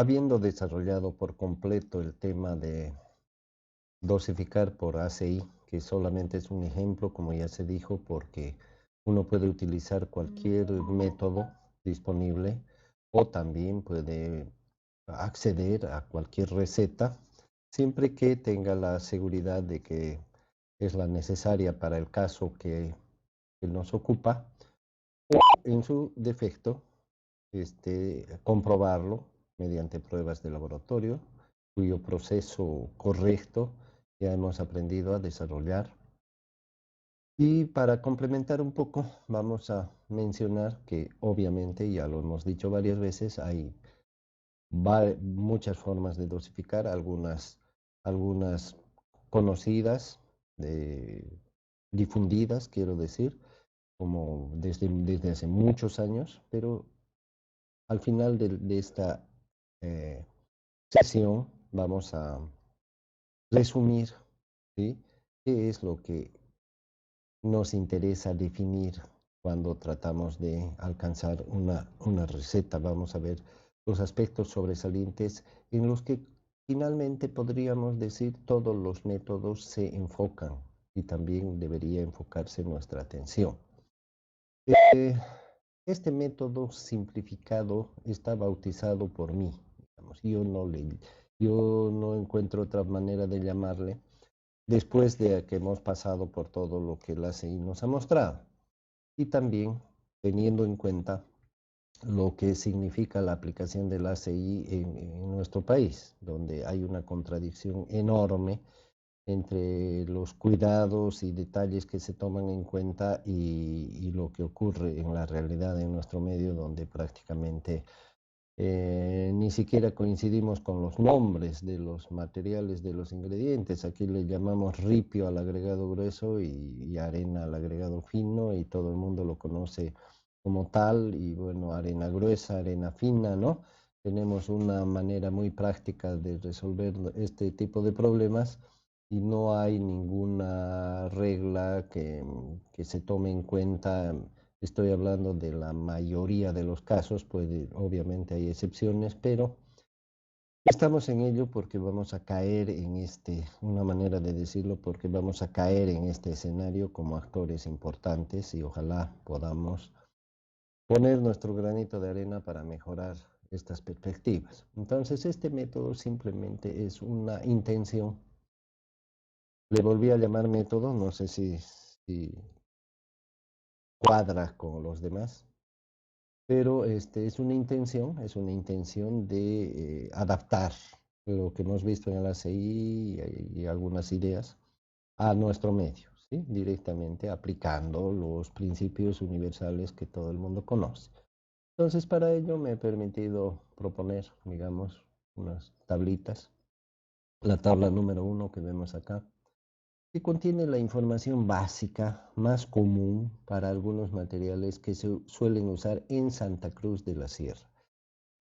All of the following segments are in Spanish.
Habiendo desarrollado por completo el tema de dosificar por ACI, que solamente es un ejemplo, como ya se dijo, porque uno puede utilizar cualquier método disponible o también puede acceder a cualquier receta, siempre que tenga la seguridad de que es la necesaria para el caso que nos ocupa, en su defecto, comprobarlo mediante pruebas de laboratorio, cuyo proceso correcto ya hemos aprendido a desarrollar. Y para complementar un poco, vamos a mencionar que obviamente, ya lo hemos dicho varias veces, hay muchas formas de dosificar, algunas conocidas, difundidas, quiero decir, como desde hace muchos años, pero al final de esta eh, sesión vamos a resumir, ¿sí? ¿Qué es lo que nos interesa definir cuando tratamos de alcanzar una receta? Vamos a ver los aspectos sobresalientes en los que finalmente podríamos decir todos los métodos se enfocan y también debería enfocarse nuestra atención. Eh, Este método simplificado está bautizado por mí, digamos. Yo no encuentro otra manera de llamarle después de que hemos pasado por todo lo que la ACI nos ha mostrado. Y también teniendo en cuenta lo que significa la aplicación del ACI en nuestro país, donde hay una contradicción enorme entre los cuidados y detalles que se toman en cuenta y lo que ocurre en la realidad en nuestro medio, donde prácticamente ni siquiera coincidimos con los nombres de los materiales, de los ingredientes. Aquí le llamamos ripio al agregado grueso y arena al agregado fino, y todo el mundo lo conoce como tal. Y bueno, arena gruesa, arena fina, ¿no? Tenemos una manera muy práctica de resolver este tipo de problemas y no hay ninguna regla que se tome en cuenta. Estoy hablando de la mayoría de los casos, obviamente hay excepciones, pero estamos en ello porque vamos a caer en una manera de decirlo, porque vamos a caer en este escenario como actores importantes y ojalá podamos poner nuestro granito de arena para mejorar estas perspectivas. Entonces, este método simplemente es una intención. Le volví a llamar método, no sé si cuadra con los demás, pero es una intención de adaptar lo que hemos visto en el ACI y algunas ideas a nuestro medio, ¿sí? Directamente aplicando los principios universales que todo el mundo conoce. Entonces, para ello me he permitido proponer, digamos, unas tablitas. La tabla número 1 que vemos acá, que contiene la información básica más común para algunos materiales que se suelen usar en Santa Cruz de la Sierra.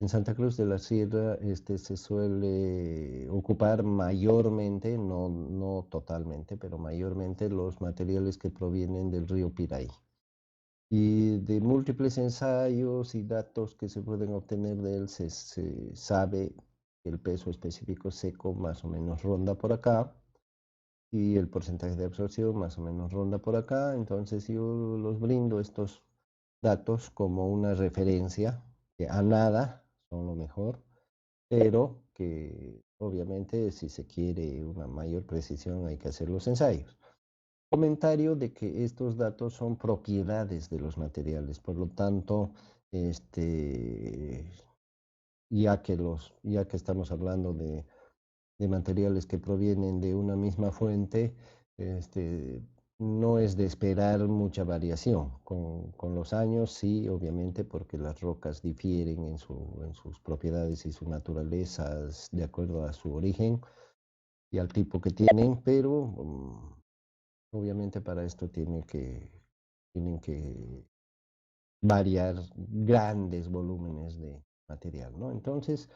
En Santa Cruz de la Sierra se suele ocupar mayormente, no totalmente, pero mayormente los materiales que provienen del río Piraí. Y de múltiples ensayos y datos que se pueden obtener de él, se sabe que el peso específico seco más o menos ronda por acá y el porcentaje de absorción más o menos ronda por acá. Entonces yo los brindo estos datos como una referencia, que a nada son lo mejor, pero que obviamente si se quiere una mayor precisión hay que hacer los ensayos. Comentario de que estos datos son propiedades de los materiales, por lo tanto, este, ya que estamos hablando de materiales que provienen de una misma fuente, este, no es de esperar mucha variación. Con los años, sí, obviamente, porque las rocas difieren en sus propiedades y sus naturalezas de acuerdo a su origen y al tipo que tienen, pero obviamente para esto tienen que variar grandes volúmenes de material, ¿no? Entonces,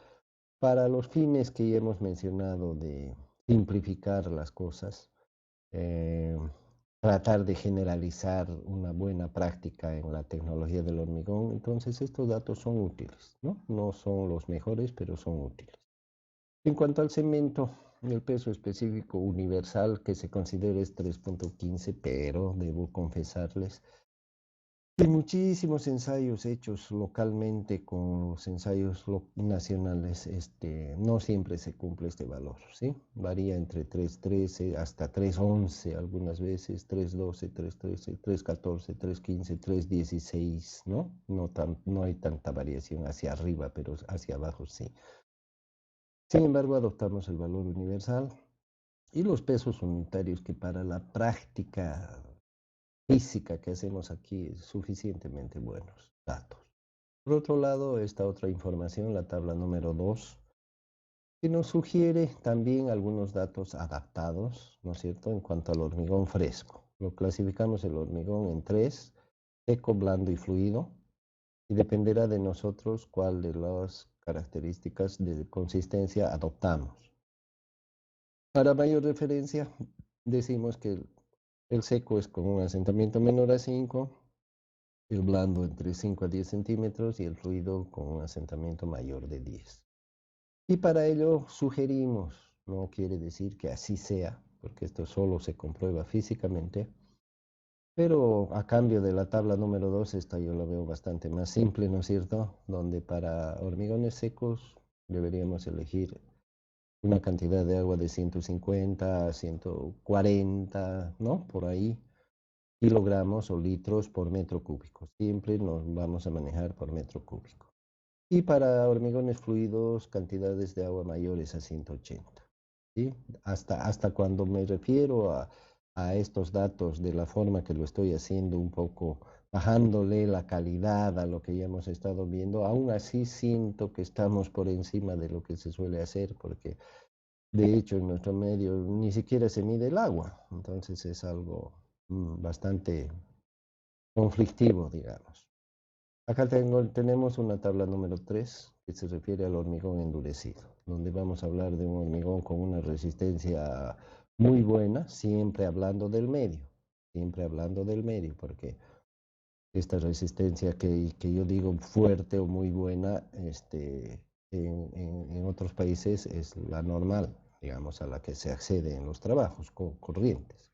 para los fines que ya hemos mencionado de simplificar las cosas, eh, tratar de generalizar una buena práctica en la tecnología del hormigón. Entonces estos datos son útiles, ¿no? No son los mejores, pero son útiles. En cuanto al cemento, el peso específico universal que se considera es 3,15, pero debo confesarles hay muchísimos ensayos hechos localmente con los ensayos nacionales, no siempre se cumple este valor, ¿sí? Varía entre 3,13 hasta 3,11 algunas veces, 3,12, 3,13, 3,14, 3,15, 3,16, ¿no? No hay tanta variación hacia arriba, pero hacia abajo sí. Sin embargo, adoptamos el valor universal y los pesos unitarios que para la práctica física que hacemos aquí es suficientemente buenos datos. Por otro lado, esta otra información, la tabla número 2, que nos sugiere también algunos datos adaptados, ¿no es cierto?, en cuanto al hormigón fresco. Lo clasificamos el hormigón en tres: seco, blando y fluido, y dependerá de nosotros cuál de las características de consistencia adoptamos. Para mayor referencia, decimos que el seco es con un asentamiento menor a 5, el blando entre 5 a 10 centímetros y el fluido con un asentamiento mayor de 10. Y para ello sugerimos, no quiere decir que así sea, porque esto solo se comprueba físicamente, pero a cambio de la tabla número 2, esta yo la veo bastante más simple, ¿no es cierto? Donde para hormigones secos deberíamos elegir una cantidad de agua de 150 a 140, ¿no? Por ahí, kilogramos o litros por metro cúbico. Siempre nos vamos a manejar por metro cúbico. Y para hormigones fluidos, cantidades de agua mayores a 180. ¿Sí? Hasta cuando me refiero a estos datos de la forma que lo estoy haciendo, un poco bajándole la calidad a lo que ya hemos estado viendo, aún así siento que estamos por encima de lo que se suele hacer, porque de hecho en nuestro medio ni siquiera se mide el agua, entonces es algo bastante conflictivo, digamos. Acá tenemos una tabla número 3 que se refiere al hormigón endurecido, donde vamos a hablar de un hormigón con una resistencia muy buena, siempre hablando del medio, porque esta resistencia que yo digo fuerte o muy buena, en otros países es la normal, digamos, a la que se accede en los trabajos corrientes.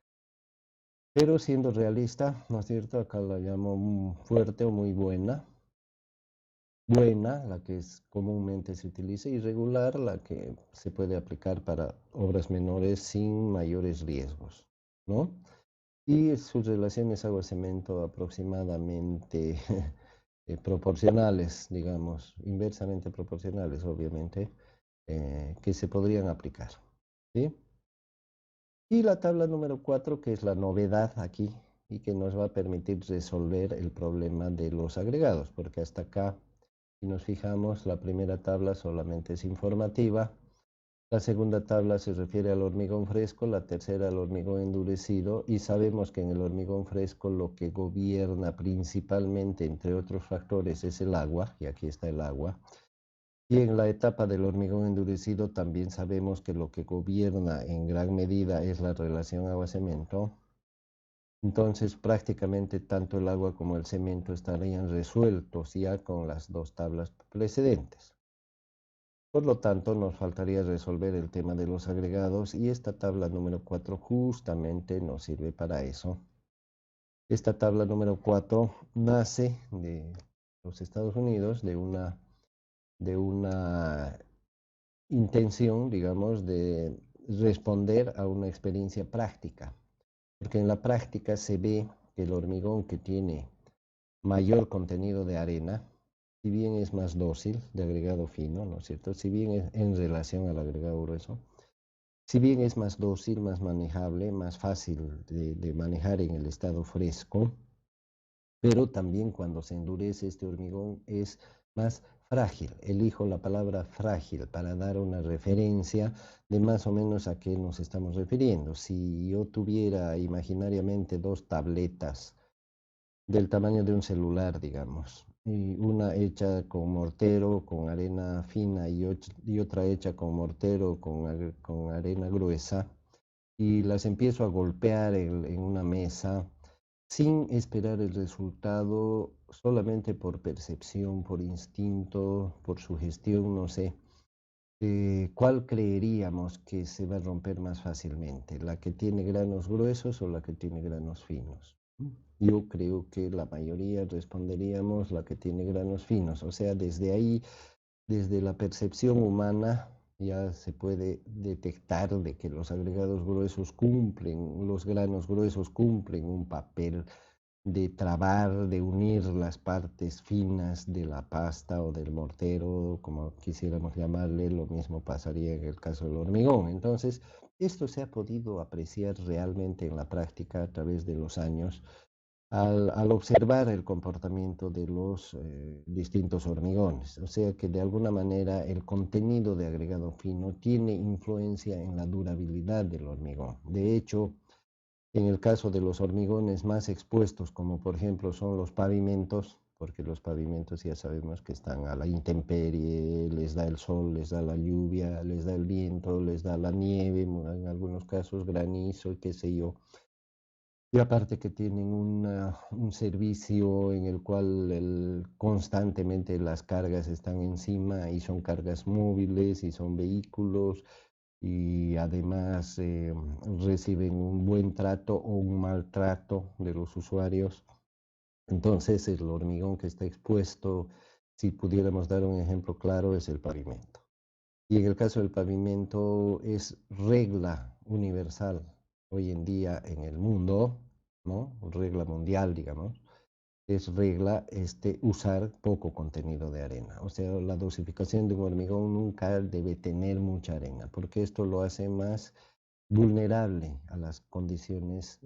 Pero siendo realista, ¿no es cierto? Acá la llamo fuerte o muy buena. Buena, la que comúnmente se utiliza, y regular, la que se puede aplicar para obras menores sin mayores riesgos, ¿no? Y sus relaciones agua-cemento aproximadamente proporcionales, digamos, inversamente proporcionales, obviamente, que se podrían aplicar, ¿sí? Y la tabla número 4, que es la novedad aquí y que nos va a permitir resolver el problema de los agregados, porque hasta acá, si nos fijamos, la primera tabla solamente es informativa, la segunda tabla se refiere al hormigón fresco, la tercera al hormigón endurecido, y sabemos que en el hormigón fresco lo que gobierna principalmente, entre otros factores, es el agua, y aquí está el agua. Y en la etapa del hormigón endurecido también sabemos que lo que gobierna en gran medida es la relación agua-cemento. Entonces prácticamente tanto el agua como el cemento estarían resueltos ya con las dos tablas precedentes. Por lo tanto, nos faltaría resolver el tema de los agregados y esta tabla número 4 justamente nos sirve para eso. Esta tabla número 4 nace de los Estados Unidos, de una intención, digamos, de responder a una experiencia práctica, porque en la práctica se ve que el hormigón que tiene mayor contenido de arena, si bien es más dócil, de agregado fino, ¿no es cierto? Si bien es en relación al agregado grueso, si bien es más dócil, más manejable, más fácil de manejar en el estado fresco, pero también cuando se endurece este hormigón es más frágil. Elijo la palabra frágil para dar una referencia de más o menos a qué nos estamos refiriendo. Si yo tuviera imaginariamente dos tabletas del tamaño de un celular, digamos, y una hecha con mortero, con arena fina, y otra hecha con mortero, con arena gruesa, y las empiezo a golpear en una mesa sin esperar el resultado, solamente por percepción, por instinto, por sugestión, no sé. ¿Cuál creeríamos que se va a romper más fácilmente? ¿La que tiene granos gruesos o la que tiene granos finos? Yo creo que la mayoría responderíamos la que tiene granos finos. O sea, desde ahí, desde la percepción humana, ya se puede detectar de que los agregados gruesos cumplen, los granos gruesos cumplen un papel de trabar, de unir las partes finas de la pasta o del mortero, como quisiéramos llamarle. Lo mismo pasaría en el caso del hormigón. Entonces, esto se ha podido apreciar realmente en la práctica a través de los años al observar el comportamiento de los distintos hormigones. O sea que de alguna manera el contenido de agregado fino tiene influencia en la durabilidad del hormigón. De hecho, en el caso de los hormigones más expuestos, como por ejemplo son los pavimentos, porque los pavimentos ya sabemos que están a la intemperie, les da el sol, les da la lluvia, les da el viento, les da la nieve, en algunos casos granizo y qué sé yo. Y aparte que tienen un servicio en el cual constantemente las cargas están encima y son cargas móviles y son vehículos y además reciben un buen trato o un maltrato de los usuarios. Entonces el hormigón que está expuesto, si pudiéramos dar un ejemplo claro, es el pavimento. Y en el caso del pavimento es regla universal hoy en día en el mundo, ¿no? Regla mundial, digamos, es regla usar poco contenido de arena. O sea, la dosificación de un hormigón nunca debe tener mucha arena, porque esto lo hace más vulnerable a las condiciones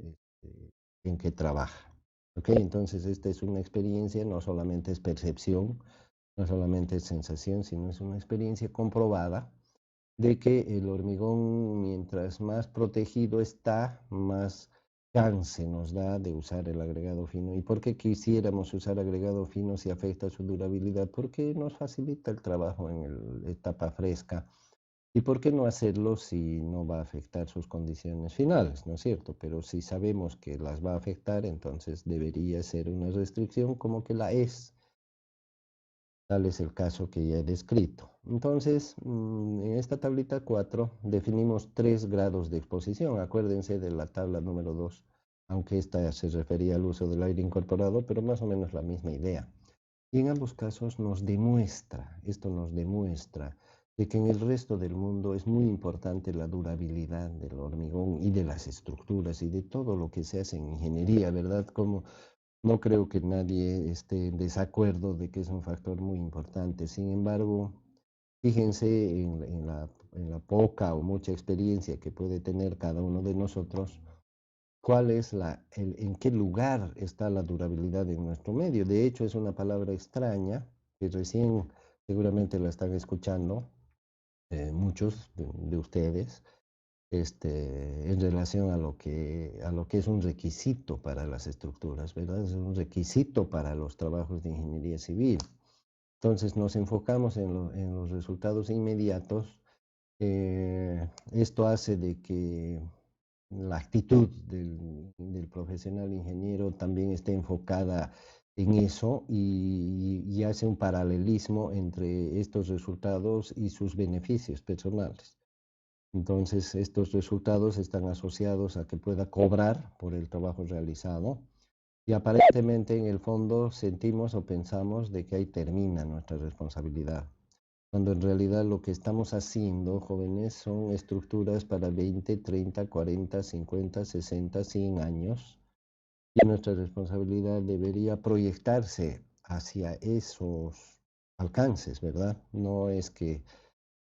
en que trabaja. ¿Ok? Entonces, esta es una experiencia, no solamente es percepción, no solamente es sensación, sino es una experiencia comprobada de que el hormigón, mientras más protegido está, más chance nos da de usar el agregado fino. ¿Y por qué quisiéramos usar agregado fino si afecta su durabilidad? Porque nos facilita el trabajo en la etapa fresca. ¿Y por qué no hacerlo si no va a afectar sus condiciones finales, ¿no es cierto? Pero si sabemos que las va a afectar, entonces debería ser una restricción como que la es. Tal es el caso que ya he descrito. Entonces, en esta tablita 4 definimos 3 grados de exposición. Acuérdense de la tabla número 2, aunque esta se refería al uso del aire incorporado, pero más o menos la misma idea. Y en ambos casos esto nos demuestra de que en el resto del mundo es muy importante la durabilidad del hormigón y de las estructuras y de todo lo que se hace en ingeniería, ¿verdad? Como no creo que nadie esté en desacuerdo de que es un factor muy importante. Sin embargo, fíjense en la poca o mucha experiencia que puede tener cada uno de nosotros, cuál es en qué lugar está la durabilidad en nuestro medio. De hecho, es una palabra extraña que recién seguramente la están escuchando muchos de ustedes, en relación a lo que es un requisito para las estructuras, ¿verdad? Es un requisito para los trabajos de ingeniería civil. Entonces nos enfocamos en los resultados inmediatos. Esto hace de que la actitud del profesional ingeniero también esté enfocada en eso y hace un paralelismo entre estos resultados y sus beneficios personales. Entonces, estos resultados están asociados a que pueda cobrar por el trabajo realizado y aparentemente en el fondo sentimos o pensamos de que ahí termina nuestra responsabilidad, cuando en realidad lo que estamos haciendo, jóvenes, son estructuras para 20, 30, 40, 50, 60, 100 años y nuestra responsabilidad debería proyectarse hacia esos alcances, ¿verdad? No es que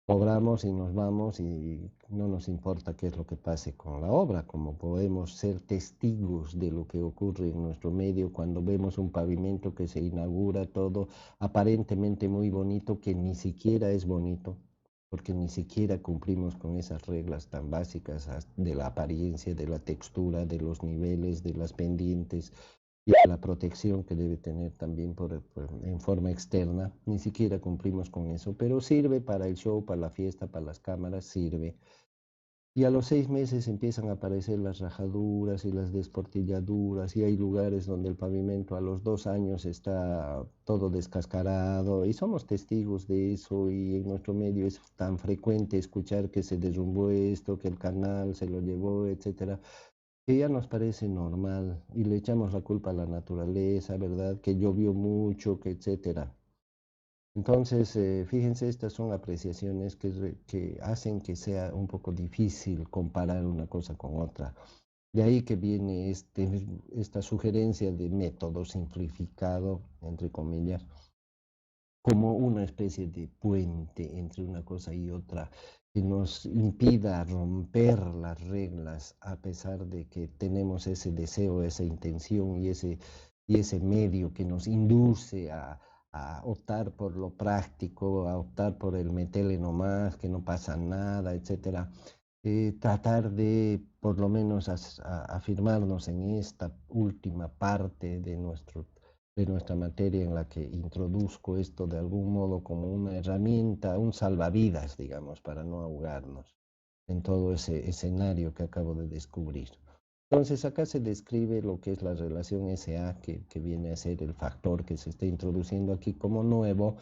cobramos y nos vamos y no nos importa qué es lo que pase con la obra, como podemos ser testigos de lo que ocurre en nuestro medio cuando vemos un pavimento que se inaugura todo aparentemente muy bonito, que ni siquiera es bonito, porque ni siquiera cumplimos con esas reglas tan básicas de la apariencia, de la textura, de los niveles, de las pendientes, y la protección que debe tener también en forma externa. Ni siquiera cumplimos con eso, pero sirve para el show, para la fiesta, para las cámaras, sirve. y a los 6 meses empiezan a aparecer las rajaduras y las desportilladuras y hay lugares donde el pavimento a los 2 años está todo descascarado y somos testigos de eso y en nuestro medio es tan frecuente escuchar que se derrumbó esto, que el canal se lo llevó, etcétera, que ya nos parece normal y le echamos la culpa a la naturaleza, ¿verdad? Que llovió mucho, que etcétera. Entonces, fíjense, estas son apreciaciones que hacen que sea un poco difícil comparar una cosa con otra. De ahí que viene esta sugerencia de método simplificado, entre comillas, como una especie de puente entre una cosa y otra, que nos impida romper las reglas a pesar de que tenemos ese deseo, esa intención y ese medio que nos induce a optar por lo práctico, a optar por el metele nomás, que no pasa nada, etcétera. Tratar de por lo menos afirmarnos en esta última parte de nuestra materia en la que introduzco esto de algún modo como una herramienta, un salvavidas, digamos, para no ahogarnos en todo ese escenario que acabo de descubrir. Entonces, acá se describe lo que es la relación SA, que viene a ser el factor que se está introduciendo aquí como nuevo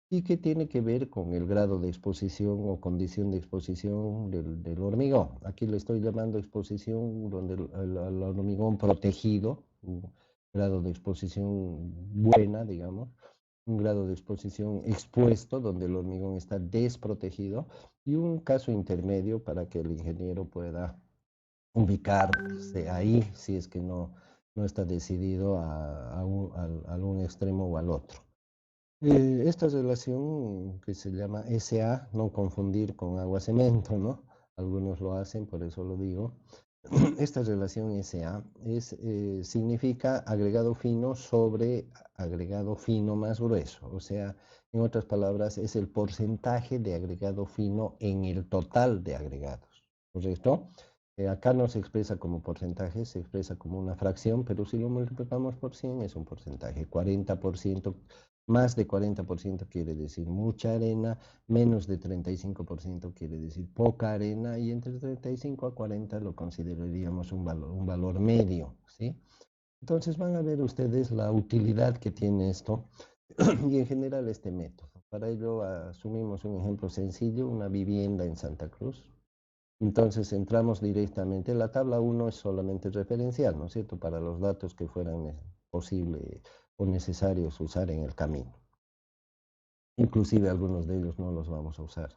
y que tiene que ver con el grado de exposición o condición de exposición del hormigón. Aquí le estoy llamando exposición donde el hormigón protegido, un grado de exposición buena, digamos, un grado de exposición expuesto donde el hormigón está desprotegido y un caso intermedio para que el ingeniero pueda ubicarse ahí si es que no está decidido a algún extremo o al otro. Esta relación que se llama SA, no confundir con agua-cemento, ¿no? Algunos lo hacen, por eso lo digo. Esta relación SA significa agregado fino sobre agregado fino más grueso. O sea, en otras palabras, es el porcentaje de agregado fino en el total de agregados. ¿Correcto? Acá no se expresa como porcentaje, se expresa como una fracción, pero si lo multiplicamos por 100 es un porcentaje. 40%, más de 40% quiere decir mucha arena, menos de 35% quiere decir poca arena y entre 35 a 40 lo consideraríamos un valor medio, ¿sí? Entonces van a ver ustedes la utilidad que tiene esto y en general este método. Para ello asumimos un ejemplo sencillo, una vivienda en Santa Cruz. Entonces entramos directamente. La tabla 1 es solamente referencial, ¿no es cierto? Para los datos que fueran posible o necesarios usar en el camino. Inclusive algunos de ellos no los vamos a usar.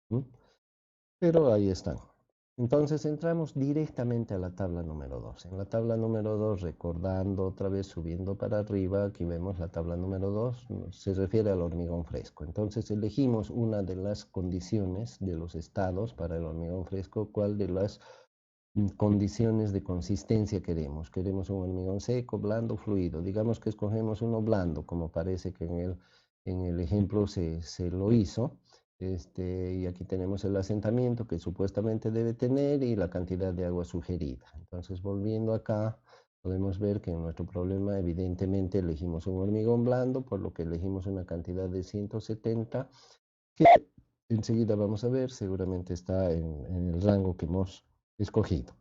¿Mm? Pero ahí están. Entonces entramos directamente a la tabla número 2. En la tabla número 2, recordando otra vez, subiendo para arriba, aquí vemos la tabla número 2, se refiere al hormigón fresco. Entonces elegimos una de las condiciones de los estados para el hormigón fresco, cuál de las condiciones de consistencia queremos. Queremos un hormigón seco, blando, fluido. Digamos que escogemos uno blando, como parece que en el ejemplo se lo hizo. Y aquí tenemos el asentamiento que supuestamente debe tener y la cantidad de agua sugerida. Entonces, volviendo acá, podemos ver que en nuestro problema evidentemente elegimos un hormigón blando, por lo que elegimos una cantidad de 170, que enseguida vamos a ver, seguramente está en el rango que hemos escogido.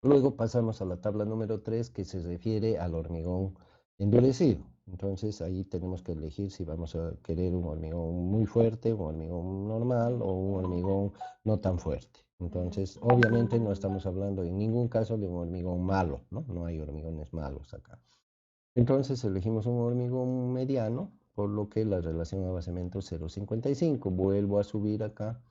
Luego pasamos a la tabla número 3 que se refiere al hormigón endurecido. Entonces ahí tenemos que elegir si vamos a querer un hormigón muy fuerte, un hormigón normal o un hormigón no tan fuerte. Entonces, obviamente no estamos hablando en ningún caso de un hormigón malo, ¿no? No hay hormigones malos acá. Entonces elegimos un hormigón mediano, por lo que la relación agua-cemento 0,55. Vuelvo a subir acá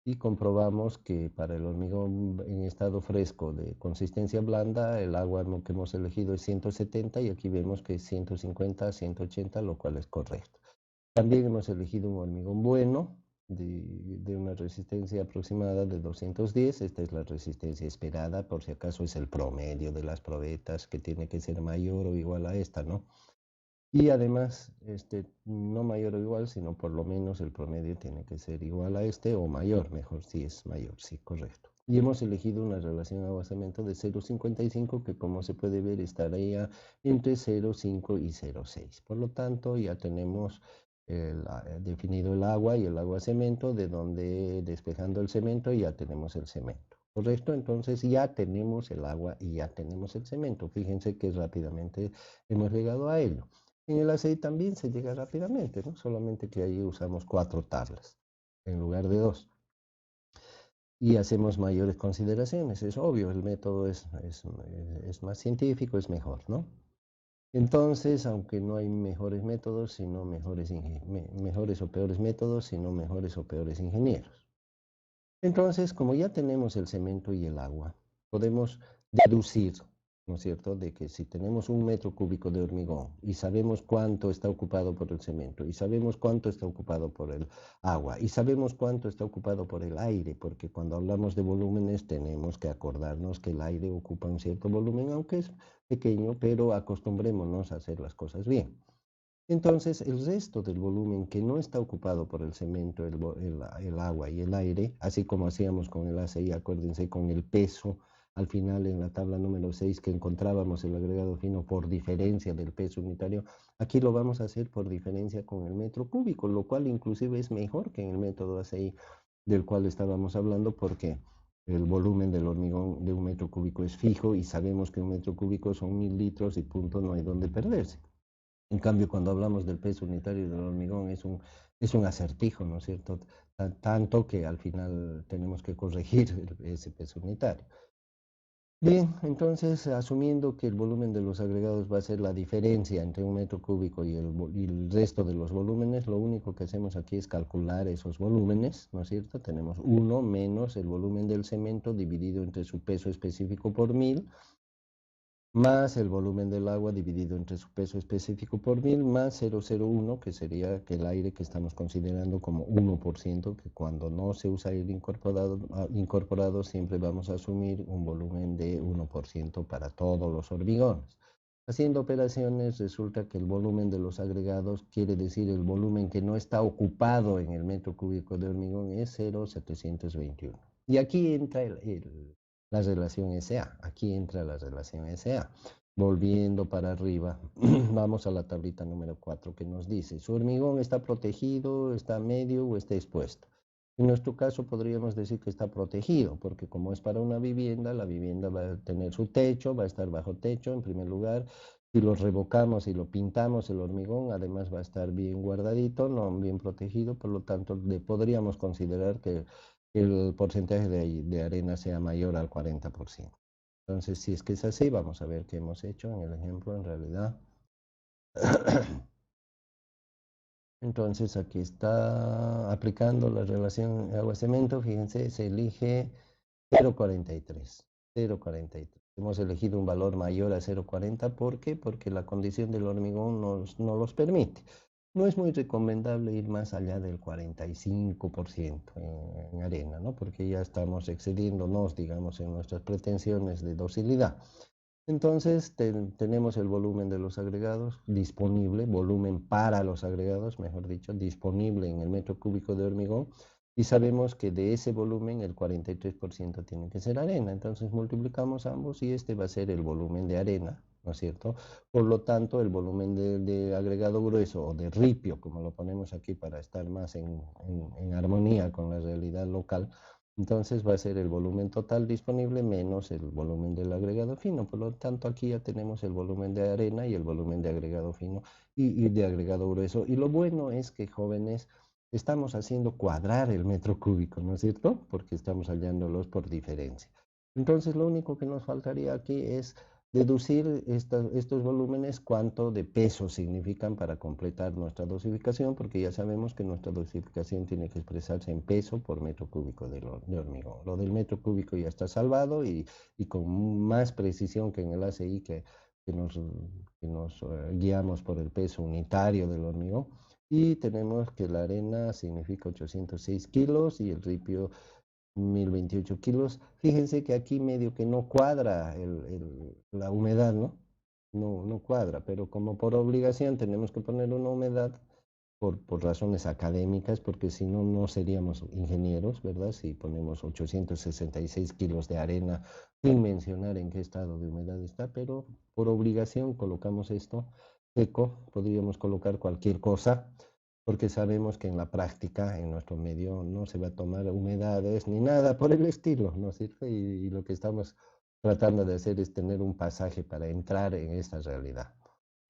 y comprobamos que para el hormigón en estado fresco de consistencia blanda, el agua que hemos elegido es 170 y aquí vemos que es 150 a 180, lo cual es correcto. También hemos elegido un hormigón bueno de una resistencia aproximada de 210. Esta es la resistencia esperada, por si acaso es el promedio de las probetas que tiene que ser mayor o igual a esta, ¿no? Y además, no mayor o igual, sino por lo menos el promedio tiene que ser igual a este o mayor, mejor si es mayor, sí, correcto. Y hemos elegido una relación agua-cemento de 0,55 que como se puede ver estaría entre 0,5 y 0,6. Por lo tanto, ya tenemos definido el agua y el agua-cemento, de donde despejando el cemento ya tenemos el cemento. ¿correcto? Entonces ya tenemos el agua y ya tenemos el cemento. Fíjense que rápidamente hemos llegado a ello. En el aceite también se llega rápidamente, ¿no? Solamente que ahí usamos 4 tablas en lugar de 2. Y hacemos mayores consideraciones, es obvio, el método es más científico, es mejor, ¿no? Entonces, aunque no hay mejores métodos, sino mejores o peores métodos, sino mejores o peores ingenieros. Entonces, como ya tenemos el cemento y el agua, podemos deducir, ¿no es cierto?, de que si tenemos 1 metro cúbico de hormigón y sabemos cuánto está ocupado por el cemento, y sabemos cuánto está ocupado por el agua, y sabemos cuánto está ocupado por el aire, porque cuando hablamos de volúmenes tenemos que acordarnos que el aire ocupa un cierto volumen, aunque es pequeño, pero acostumbrémonos a hacer las cosas bien. Entonces, el resto del volumen que no está ocupado por el cemento, el agua y el aire, así como hacíamos con el ACI, acuérdense, con el peso, al final en la tabla número 6 que encontrábamos el agregado fino por diferencia del peso unitario, aquí lo vamos a hacer por diferencia con el metro cúbico, lo cual inclusive es mejor que en el método ACI del cual estábamos hablando porque el volumen del hormigón de 1 metro cúbico es fijo y sabemos que 1 metro cúbico son 1000 litros y punto, no hay donde perderse. En cambio, cuando hablamos del peso unitario del hormigón es un acertijo, ¿no es cierto? Tanto que al final tenemos que corregir ese peso unitario. Bien, entonces, asumiendo que el volumen de los agregados va a ser la diferencia entre 1 metro cúbico y el resto de los volúmenes, lo único que hacemos aquí es calcular esos volúmenes, ¿no es cierto? Tenemos 1 menos el volumen del cemento dividido entre su peso específico por 1000, más el volumen del agua dividido entre su peso específico por 1000, más 0,01, que sería que el aire que estamos considerando como 1%, que cuando no se usa aire incorporado siempre vamos a asumir un volumen de 1% para todos los hormigones. Haciendo operaciones resulta que el volumen de los agregados quiere decir el volumen que no está ocupado en el metro cúbico de hormigón es 0,721. Y aquí entra la relación SA. Aquí entra la relación SA. Volviendo para arriba, vamos a la tablita número 4 que nos dice, ¿su hormigón está protegido, está medio o está expuesto? En nuestro caso podríamos decir que está protegido, porque como es para una vivienda, la vivienda va a tener su techo, va a estar bajo techo en primer lugar. Si lo revocamos y lo pintamos el hormigón, además va a estar bien guardadito, no bien protegido, por lo tanto podríamos considerar que el porcentaje de arena sea mayor al 40%. Entonces, si es que es así, vamos a ver qué hemos hecho en el ejemplo en realidad. Entonces, aquí está aplicando la relación agua-cemento. Fíjense, se elige 0,43. 0,43. Hemos elegido un valor mayor a 0,40. ¿Por qué? Porque la condición del hormigón no los permite. No es muy recomendable ir más allá del 45% en arena, ¿no? Porque ya estamos excediéndonos, digamos, en nuestras pretensiones de docilidad. Entonces tenemos el volumen de los agregados disponible, volumen para los agregados, mejor dicho, disponible en el metro cúbico de hormigón y sabemos que de ese volumen el 43% tiene que ser arena. Entonces multiplicamos ambos y este va a ser el volumen de arena, ¿no es cierto? Por lo tanto, el volumen de agregado grueso o de ripio, como lo ponemos aquí para estar más en armonía con la realidad local, entonces va a ser el volumen total disponible menos el volumen del agregado fino. Por lo tanto, aquí ya tenemos el volumen de arena y el volumen de agregado fino y de agregado grueso. Y lo bueno es que, jóvenes, estamos haciendo cuadrar el metro cúbico, ¿no es cierto? Porque estamos hallándolos por diferencia. Entonces, lo único que nos faltaría aquí es deducir estos volúmenes, cuánto de peso significan para completar nuestra dosificación, porque ya sabemos que nuestra dosificación tiene que expresarse en peso por metro cúbico de hormigón. Lo del metro cúbico ya está salvado y con más precisión que en el ACI que nos guiamos por el peso unitario del hormigón. Y tenemos que la arena significa 806 kilos y el ripio 1028 kilos. Fíjense que aquí medio que no cuadra la humedad, ¿no? No cuadra, pero como por obligación tenemos que poner una humedad por razones académicas, porque si no, no seríamos ingenieros, ¿verdad? Si ponemos 866 kilos de arena sin mencionar en qué estado de humedad está, pero por obligación colocamos esto seco, podríamos colocar cualquier cosa porque sabemos que en la práctica, en nuestro medio, no se va a tomar humedades ni nada por el estilo, ¿no es cierto? Y lo que estamos tratando de hacer es tener un pasaje para entrar en esta realidad,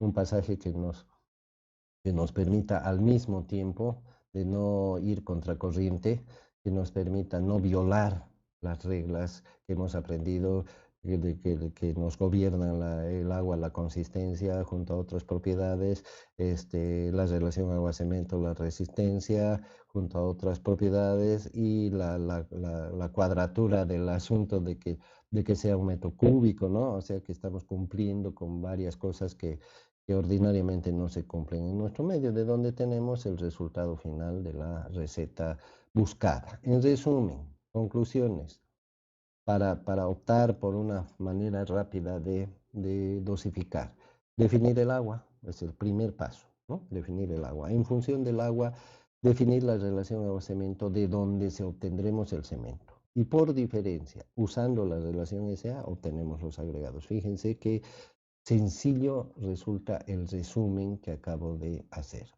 un pasaje que nos permita al mismo tiempo de no ir contracorriente, que nos permita no violar las reglas que hemos aprendido, que nos gobiernan el agua, la consistencia, junto a otras propiedades, la relación agua-cemento, la resistencia, junto a otras propiedades, y la cuadratura del asunto de que sea un metro cúbico, ¿no? O sea que estamos cumpliendo con varias cosas que ordinariamente no se cumplen en nuestro medio, de donde tenemos el resultado final de la receta buscada. En resumen, conclusiones, para optar por una manera rápida de dosificar. Definir el agua es el primer paso, ¿no? Definir el agua. En función del agua, definir la relación agua-cemento de donde se obtendremos el cemento. Y por diferencia, usando la relación SA, obtenemos los agregados. Fíjense que sencillo resulta el resumen que acabo de hacer.